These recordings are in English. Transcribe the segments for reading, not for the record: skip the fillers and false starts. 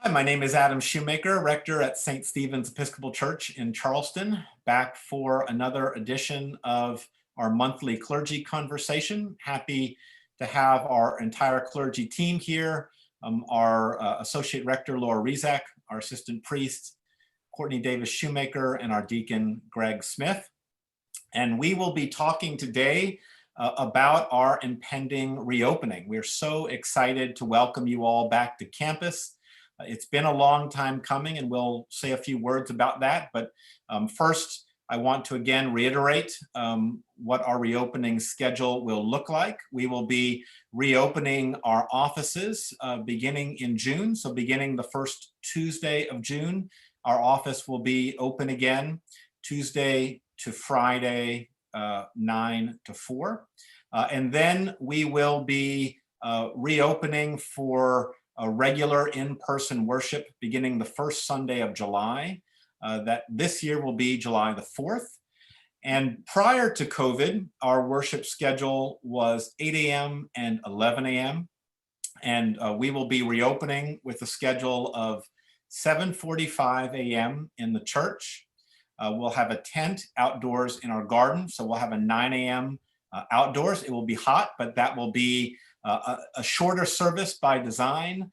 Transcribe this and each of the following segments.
Hi, my name is Adam Shoemaker, rector at St. Stephen's Episcopal Church in Charleston, back for another edition of our monthly Clergy Conversation. Happy to have our entire clergy team here, our Associate Rector, Laura Rizak, our Assistant Priest, Courtney Davis Shoemaker, and our Deacon, Greg Smith. And we will be talking today about our impending reopening. We're so excited to welcome you all back to campus. It's been a long time coming, and we'll say a few words about that. But first, I want to again reiterate what our reopening schedule will look like. We will be reopening our offices beginning in June. So beginning the first Tuesday of June, our office will be open again, Tuesday to Friday, 9 to 4. And then we will be reopening for a regular in-person worship beginning the first Sunday of July. That this year will be July the 4th. And prior to COVID, our worship schedule was 8 a.m. and 11 a.m. And we will be reopening with a schedule of 7:45 a.m. in the church. We'll have a tent outdoors in our garden. So we'll have a 9 a.m. Outdoors. It will be hot, but that will be a shorter service by design,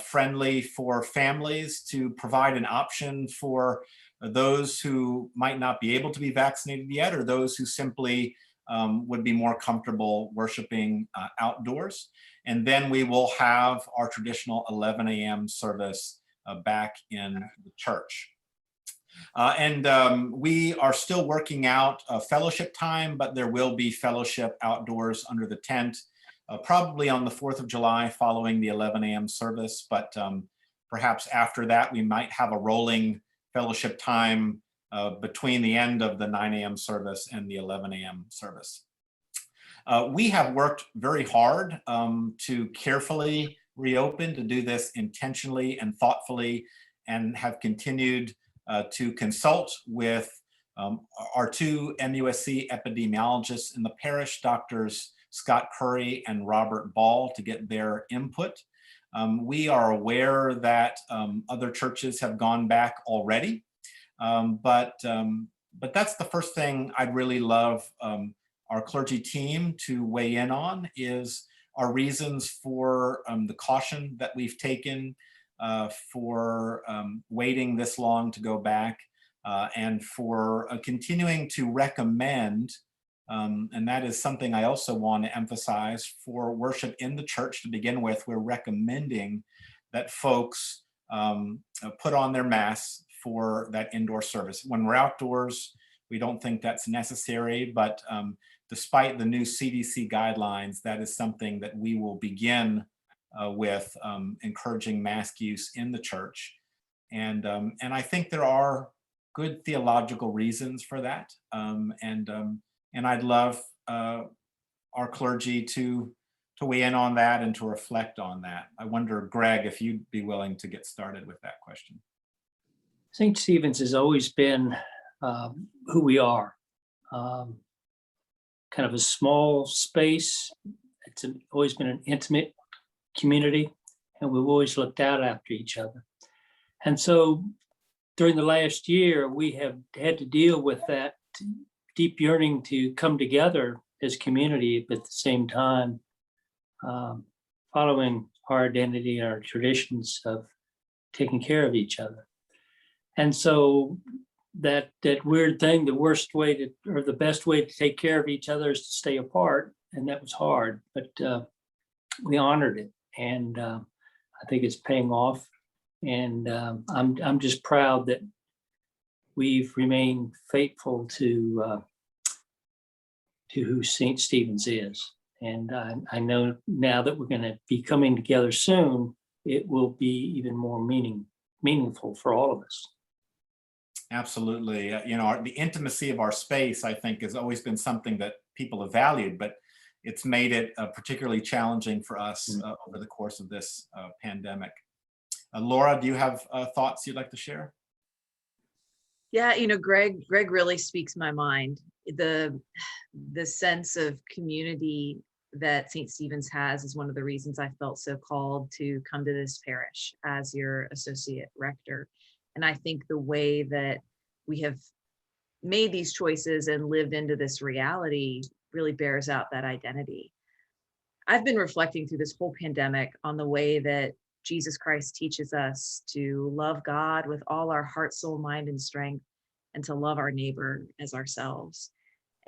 friendly for families to provide an option for those who might not be able to be vaccinated yet, or those who simply would be more comfortable worshiping outdoors. And then we will have our traditional 11 a.m. service back in the church. We are still working out fellowship time, but there will be fellowship outdoors under the tent, probably on the 4th of July following the 11 a.m. service. But perhaps after that, we might have a rolling fellowship time between the end of the 9 a.m. service and the 11 a.m. service. We have worked very hard to carefully reopen, to do this intentionally and thoughtfully, and have continued to consult with our two MUSC epidemiologists in the parish, Doctors Scott Curry and Robert Ball, to get their input. We are aware that other churches have gone back already, but that's the first thing I'd really love our clergy team to weigh in on, is our reasons for the caution that we've taken for waiting this long to go back, and for continuing to recommend, and that is something I also want to emphasize, for worship in the church to begin with. We're recommending that folks put on their masks for that indoor service. When we're outdoors, we don't think that's necessary, but despite the new CDC guidelines, that is something that we will begin with encouraging mask use in the church. And I think there are good theological reasons for that. And I'd love our clergy to weigh in on that and to reflect on that. I wonder, Greg, if you'd be willing to get started with that question. St. Stephen's has always been who we are, kind of a small space. It's always been an intimate community, and we've always looked out after each other. And so during the last year, we have had to deal with that deep yearning to come together as community, but at the same time, following our identity and our traditions of taking care of each other. And so that weird thing, the worst way to, or the best way to take care of each other is to stay apart. And that was hard, but we honored it. And I think it's paying off. And I'm just proud that we've remained faithful to who St. Stephen's is. And I know now that we're going to be coming together soon, it will be even more meaningful for all of us. Absolutely. The intimacy of our space, I think, has always been something that people have valued, but it's made it particularly challenging for us over the course of this pandemic. Laura, do you have thoughts you'd like to share? Yeah, Greg really speaks my mind. The sense of community that St. Stephen's has is one of the reasons I felt so called to come to this parish as your associate rector. And I think the way that we have made these choices and lived into this reality really bears out that identity. I've been reflecting through this whole pandemic on the way that Jesus Christ teaches us to love God with all our heart, soul, mind, and strength, and to love our neighbor as ourselves.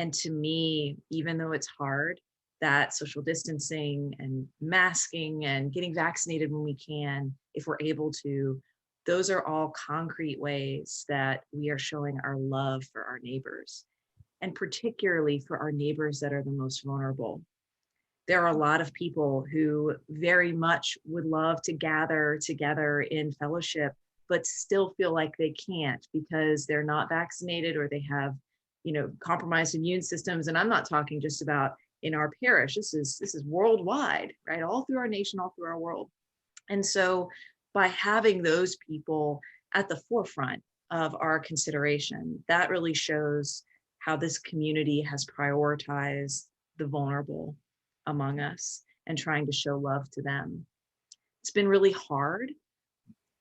And to me, even though it's hard, that social distancing and masking and getting vaccinated when we can, if we're able to, those are all concrete ways that we are showing our love for our neighbors, and particularly for our neighbors that are the most vulnerable. There are a lot of people who very much would love to gather together in fellowship, but still feel like they can't because they're not vaccinated or they have, compromised immune systems. And I'm not talking just about in our parish. This is worldwide, right? All through our nation, all through our world. And so by having those people at the forefront of our consideration, that really shows how this community has prioritized the vulnerable among us and trying to show love to them. It's been really hard.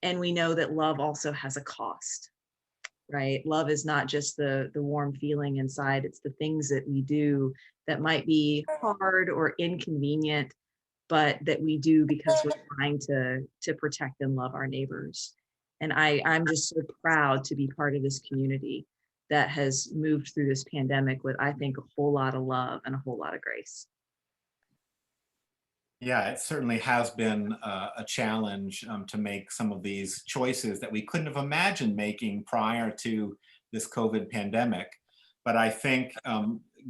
And we know that love also has a cost, right? Love is not just the warm feeling inside, it's the things that we do that might be hard or inconvenient, but that we do because we're trying to protect and love our neighbors. And I'm just so proud to be part of this community that has moved through this pandemic with, I think, a whole lot of love and a whole lot of grace. Yeah, it certainly has been a challenge to make some of these choices that we couldn't have imagined making prior to this COVID pandemic. But I think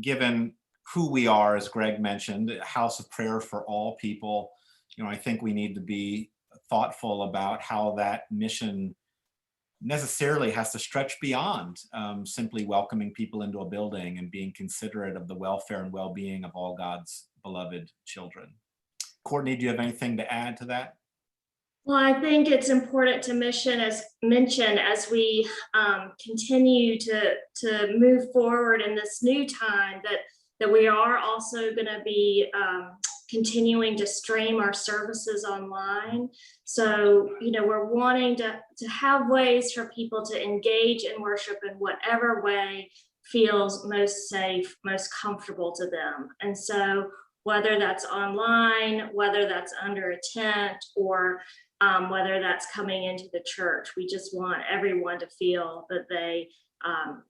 given who we are, as Greg mentioned, a house of prayer for all people, I think we need to be thoughtful about how that mission necessarily has to stretch beyond simply welcoming people into a building and being considerate of the welfare and well-being of all God's beloved children. Courtney, do you have anything to add to that? Well, I think it's important to mention as we continue to move forward in this new time that we are also going to be continuing to stream our services online. So, we're wanting to have ways for people to engage in worship in whatever way feels most safe, most comfortable to them. And so whether that's online, whether that's under a tent, or whether that's coming into the church, we just want everyone to feel that they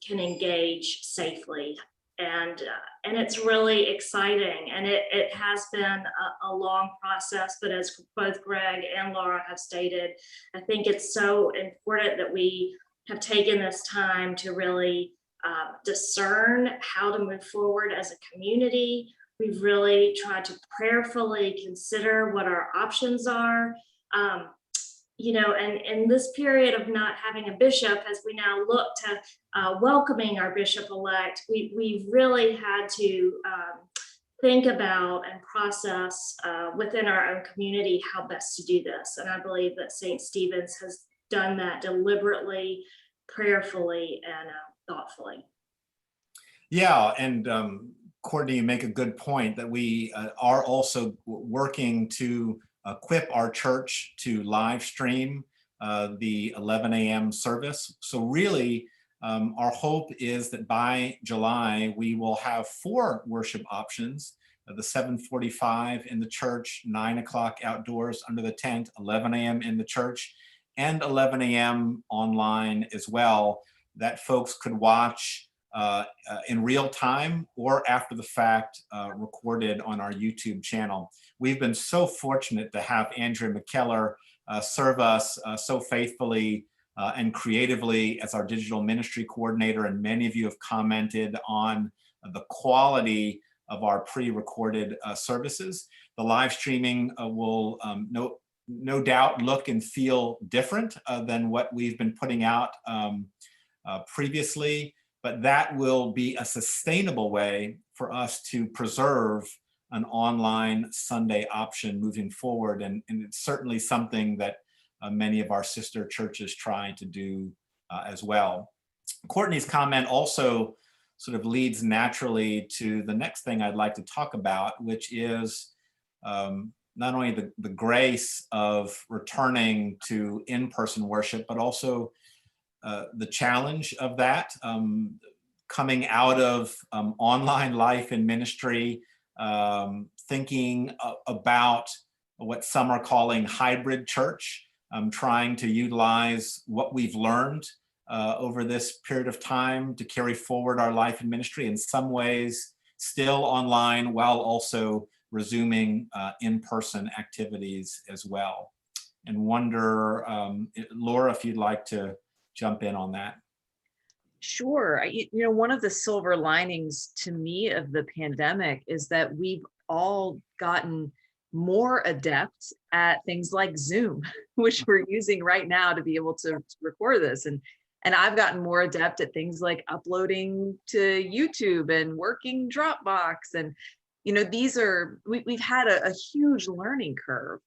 can engage safely. And it's really exciting. And it has been a long process, but as both Greg and Laura have stated, I think it's so important that we have taken this time to really discern how to move forward as a community. We've really tried to prayerfully consider what our options are. And in this period of not having a bishop, as we now look to welcoming our bishop-elect, we've really had to think about and process within our own community how best to do this. And I believe that St. Stephen's has done that deliberately, prayerfully, and thoughtfully. Yeah, and Courtney, you make a good point that we are also working to equip our church to live stream the 11 a.m. service. So really, our hope is that by July, we will have 4 worship options, the 7:45 in the church, 9 o'clock outdoors under the tent, 11 a.m. in the church, and 11 a.m. online as well, that folks could watch in real time or after the fact recorded on our YouTube channel. We've been so fortunate to have Andrea McKellar serve us so faithfully and creatively as our digital ministry coordinator, and many of you have commented on the quality of our pre-recorded services. The live streaming will no doubt look and feel different than what we've been putting out previously, but that will be a sustainable way for us to preserve an online Sunday option moving forward. And it's certainly something that many of our sister churches try to do as well. Courtney's comment also sort of leads naturally to the next thing I'd like to talk about, which is not only the grace of returning to in-person worship, but also the challenge of that, coming out of online life and ministry, thinking about what some are calling hybrid church, trying to utilize what we've learned over this period of time to carry forward our life and ministry, in some ways still online while also resuming in-person activities as well. And wonder, Laura, if you'd like to jump in on that. Sure. One of the silver linings to me of the pandemic is that we've all gotten more adept at things like Zoom, which we're using right now to be able to record this. And I've gotten more adept at things like uploading to YouTube and working Dropbox. And, we've had a huge learning curve,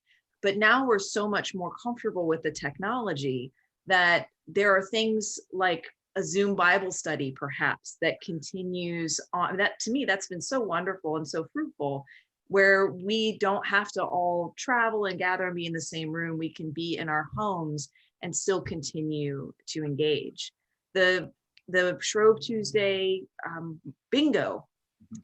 but now we're so much more comfortable with the technology that there are things like a Zoom Bible study, perhaps, that continues on. That, to me, that's been so wonderful and so fruitful, where we don't have to all travel and gather and be in the same room. We can be in our homes and still continue to engage. The Shrove Tuesday bingo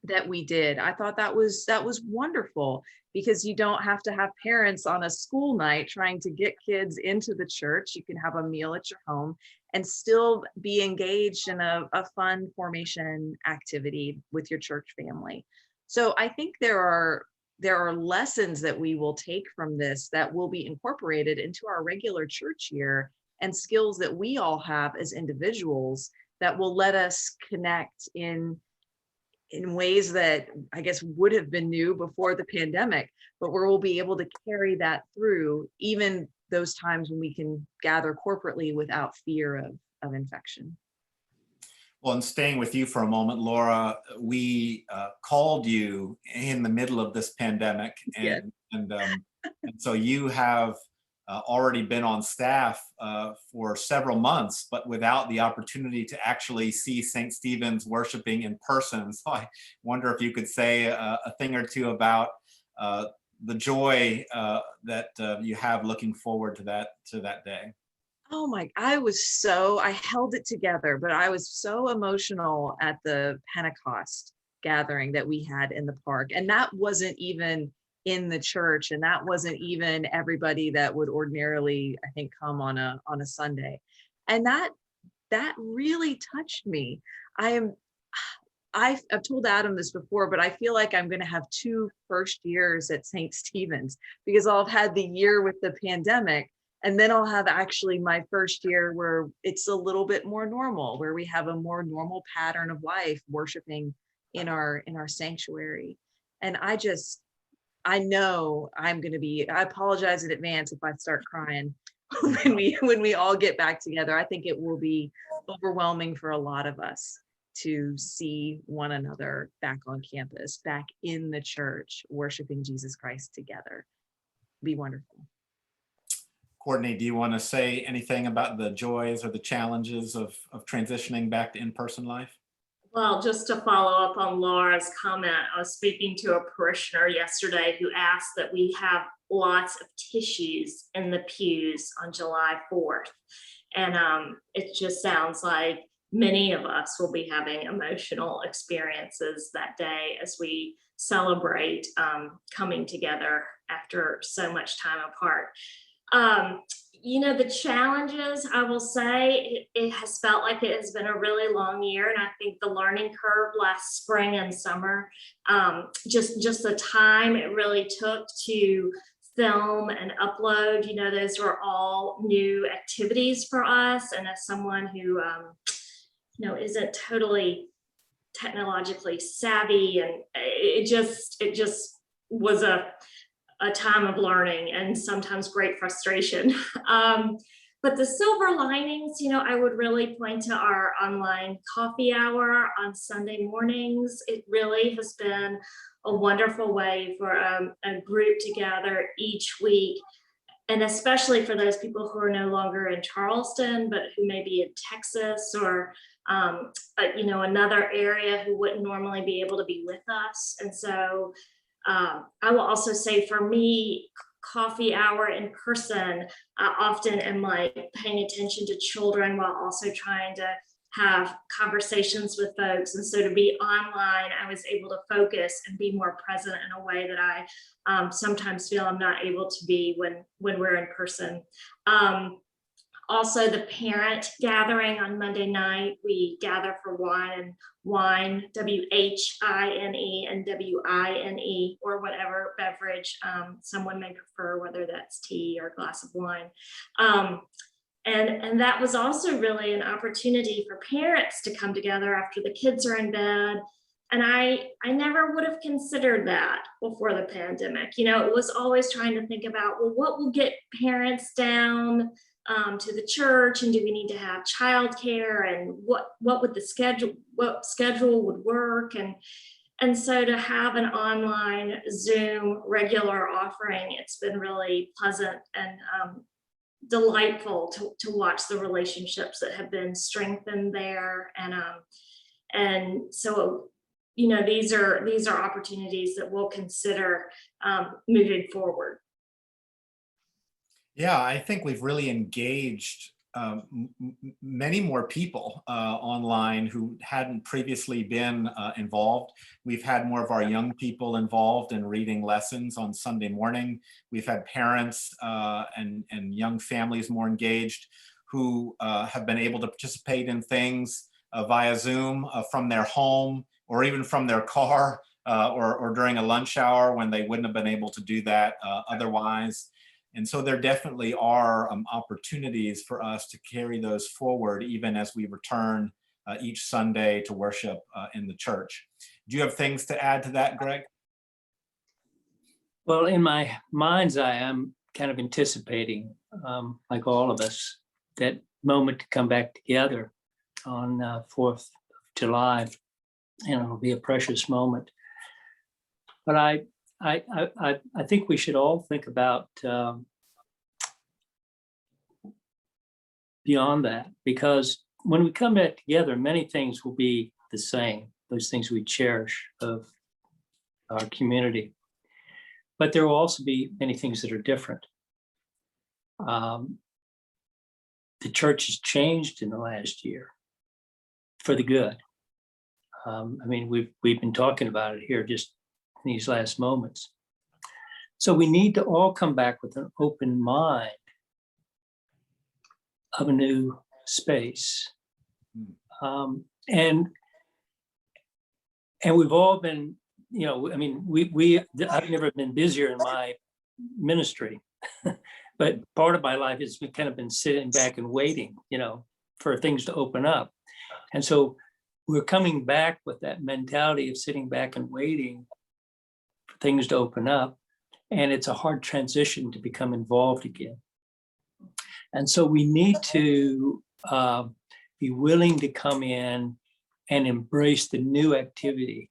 that we did, I thought that was wonderful, because you don't have to have parents on a school night trying to get kids into the church. You can have a meal at your home and still be engaged in a fun formation activity with your church family. So I think there are lessons that we will take from this that will be incorporated into our regular church year, and skills that we all have as individuals that will let us connect in ways that I guess would have been new before the pandemic, but where we'll be able to carry that through even those times when we can gather corporately without fear of infection. Well, and staying with you for a moment, Laura, we called you in the middle of this pandemic, and so you have already been on staff for several months, but without the opportunity to actually see St. Stephen's worshiping in person. So I wonder if you could say a thing or two about the joy that you have looking forward to that day. Oh my, I held it together, but I was so emotional at the Pentecost gathering that we had in the park. And that wasn't even in the church, and that wasn't even everybody that would ordinarily, I think, come on a Sunday. And that really touched me. I've told Adam this before, but I feel like I'm going to have 2 first years at St. Stephen's, because I'll have had the year with the pandemic, and then I'll have actually my first year where it's a little bit more normal, where we have a more normal pattern of life worshiping in our sanctuary. And I know I'm going to be, I apologize in advance if I start crying when we all get back together. I think it will be overwhelming for a lot of us to see one another back on campus, back in the church, worshiping Jesus Christ together. Be wonderful. Courtney, do you want to say anything about the joys or the challenges of transitioning back to in-person life? Well, just to follow up on Laura's comment, I was speaking to a parishioner yesterday who asked that we have lots of tissues in the pews on July 4th. And it just sounds like many of us will be having emotional experiences that day as we celebrate coming together after so much time apart. The challenges, I will say, it has felt like it has been a really long year. And I think the learning curve last spring and summer, just the time it really took to film and upload, those were all new activities for us. And as someone who, isn't totally technologically savvy, and it just was a time of learning and sometimes great frustration. But the silver linings, I would really point to our online coffee hour on Sunday mornings. It really has been a wonderful way for a group to gather each week. And especially for those people who are no longer in Charleston, but who may be in Texas or another area who wouldn't normally be able to be with us. And so I will also say for me, coffee hour in person, I often am like paying attention to children while also trying to have conversations with folks. And so to be online, I was able to focus and be more present in a way that I sometimes feel I'm not able to be when we're in person. Also, the parent gathering on Monday night, we gather for wine, WHINE, and WINE, or whatever beverage someone may prefer, whether that's tea or a glass of wine. And that was also really an opportunity for parents to come together after the kids are in bed. And I never would have considered that before the pandemic. It was always trying to think about, well, what will get parents down to the church, and do we need to have childcare, and what would what schedule would work, and so to have an online Zoom regular offering, it's been really pleasant and delightful to watch the relationships that have been strengthened there, and so these are opportunities that we'll consider moving forward. Yeah, I think we've really engaged many more people online who hadn't previously been involved. We've had more of our young people involved in reading lessons on Sunday morning. We've had parents and young families more engaged who have been able to participate in things via Zoom from their home or even from their car or during a lunch hour when they wouldn't have been able to do that otherwise. And so there definitely are opportunities for us to carry those forward even as we return each Sunday to worship in the church. Do you have things to add to that, Greg? Well, in my mind's eye, I'm kind of anticipating, like all of us, that moment to come back together on 4th of July. It'll be a precious moment. But I think we should all think about beyond that, because when we come back together, many things will be the same, those things we cherish of our community. But there will also be many things that are different. The church has changed in the last year for the good. We've been talking about it here just in these last moments. So we need to all come back with an open mind of a new space. And we've all been, I've never been busier in my ministry, but part of my life has kind of been sitting back and waiting, for things to open up. And so we're coming back with that mentality of sitting back and waiting for things to open up. And it's a hard transition to become involved again. And so we need to be willing to come in and embrace the new activity.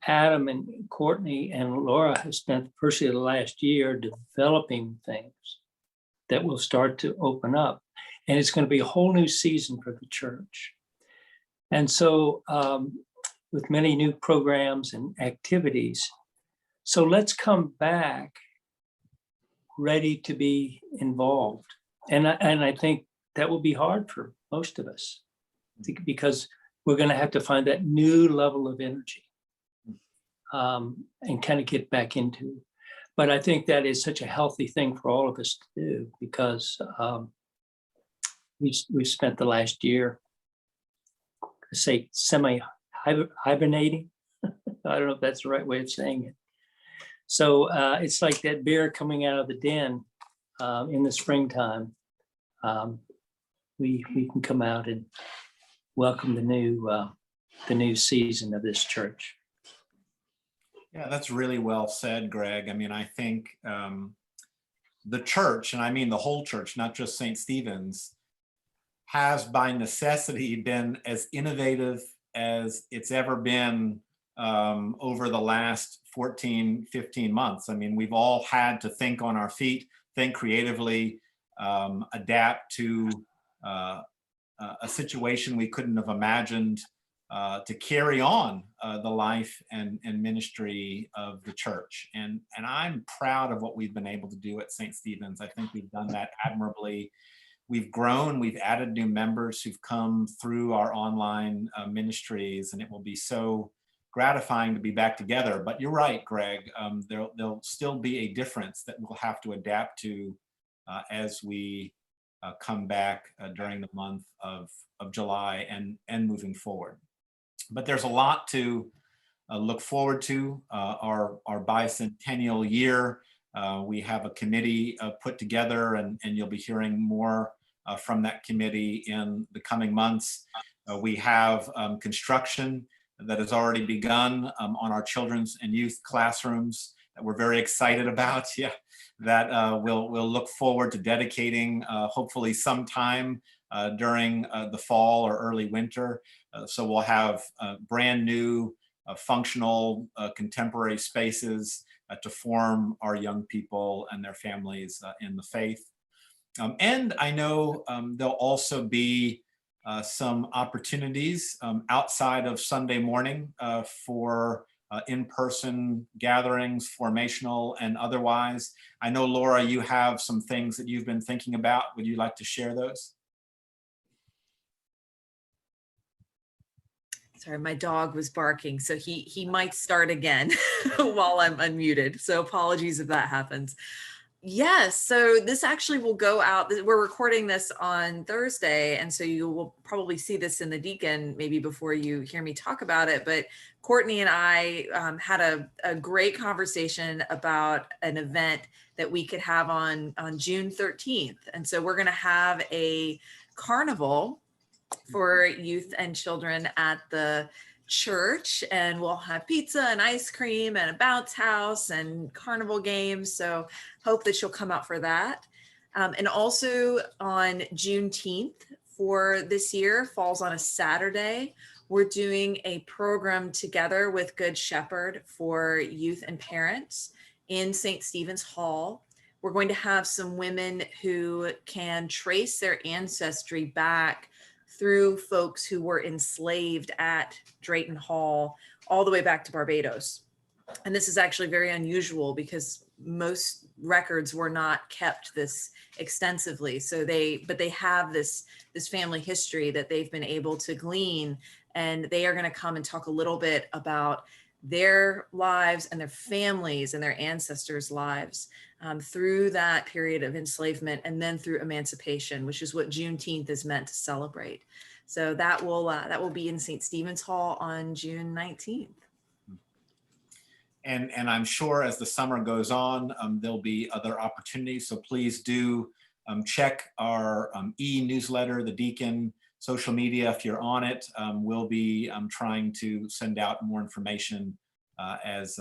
Adam and Courtney and Laura have spent first of the last year developing things that will start to open up. And it's going to be a whole new season for the church. And so with many new programs and activities, so let's come back ready to be involved. And I think that will be hard for most of us because we're going to have to find that new level of energy and kind of get back into. But I think that is such a healthy thing for all of us to do because we've spent the last year, say, semi-hibernating. I don't know if that's the right way of saying it. So it's like that bear coming out of the den in the springtime. We can come out and welcome the new season of this church. Yeah, that's really well said, Greg. I think the church, and I mean the whole church, not just St. Stephen's, has by necessity been as innovative as it's ever been over the last 14, 15 months. We've all had to think on our feet, think creatively, adapt to a situation we couldn't have imagined to carry on the life and ministry of the church. And I'm proud of what we've been able to do at St. Stephen's. I think we've done that admirably. We've grown, we've added new members who've come through our online ministries, and it will be so gratifying to be back together. But you're right, Greg, there'll still be a difference that we'll have to adapt to as we come back during the month of July and moving forward. But there's a lot to look forward to. Our bicentennial year, we have a committee put together, and you'll be hearing more from that committee in the coming months. We have construction that has already begun on our children's and youth classrooms that we're very excited about. Yeah, that we'll look forward to dedicating hopefully sometime during the fall or early winter. So we'll have brand new functional contemporary spaces to form our young people and their families in the faith. And I know there'll also be some opportunities outside of Sunday morning for in-person gatherings, formational and otherwise. I know, Laura, you have some things that you've been thinking about. Would you like to share those? Sorry, my dog was barking, so he might start again while I'm unmuted. So apologies if that happens. Yes, so this actually will go out. We're recording this on Thursday, and so you will probably see this in the Deacon maybe before you hear me talk about it. But Courtney and I had a great conversation about an event that we could have on June 13th. And so we're going to have a carnival for youth and children at the church, and we'll have pizza and ice cream and a bounce house and carnival games. So hope that you'll come out for that. And also on Juneteenth for this year, falls on a Saturday, we're doing a program together with Good Shepherd for youth and parents in St. Stephen's Hall. We're going to have some women who can trace their ancestry back through folks who were enslaved at Drayton Hall all the way back to Barbados. And this is actually very unusual because most records were not kept this extensively. So they have this family history that they've been able to glean, and they are going to come and talk a little bit about their lives and their families and their ancestors' lives through that period of enslavement and then through emancipation, which is what Juneteenth is meant to celebrate. So that will be in St. Stephen's Hall on June 19th. And I'm sure as the summer goes on, there'll be other opportunities. So please do check our e-newsletter, the Deacon, social media if you're on it. We'll be trying to send out more information as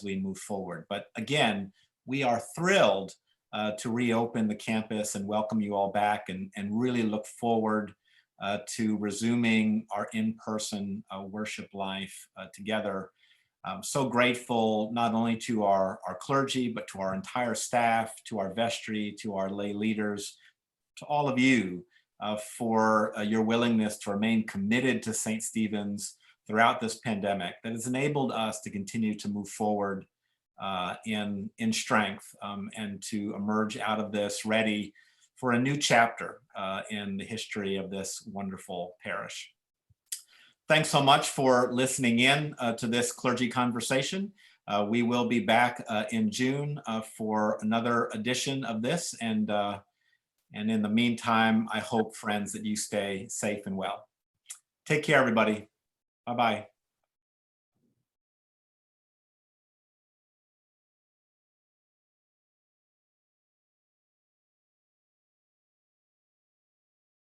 we move forward. But again, we are thrilled to reopen the campus and welcome you all back, and really look forward to resuming our in-person worship life together. I'm so grateful not only to our clergy, but to our entire staff, to our vestry, to our lay leaders, to all of you for your willingness to remain committed to St. Stephen's throughout this pandemic that has enabled us to continue to move forward in strength and to emerge out of this ready for a new chapter in the history of this wonderful parish. Thanks so much for listening in to this Clergy Conversation. We will be back in June for another edition of this. And in the meantime, I hope, friends, that you stay safe and well. Take care, everybody. Bye-bye.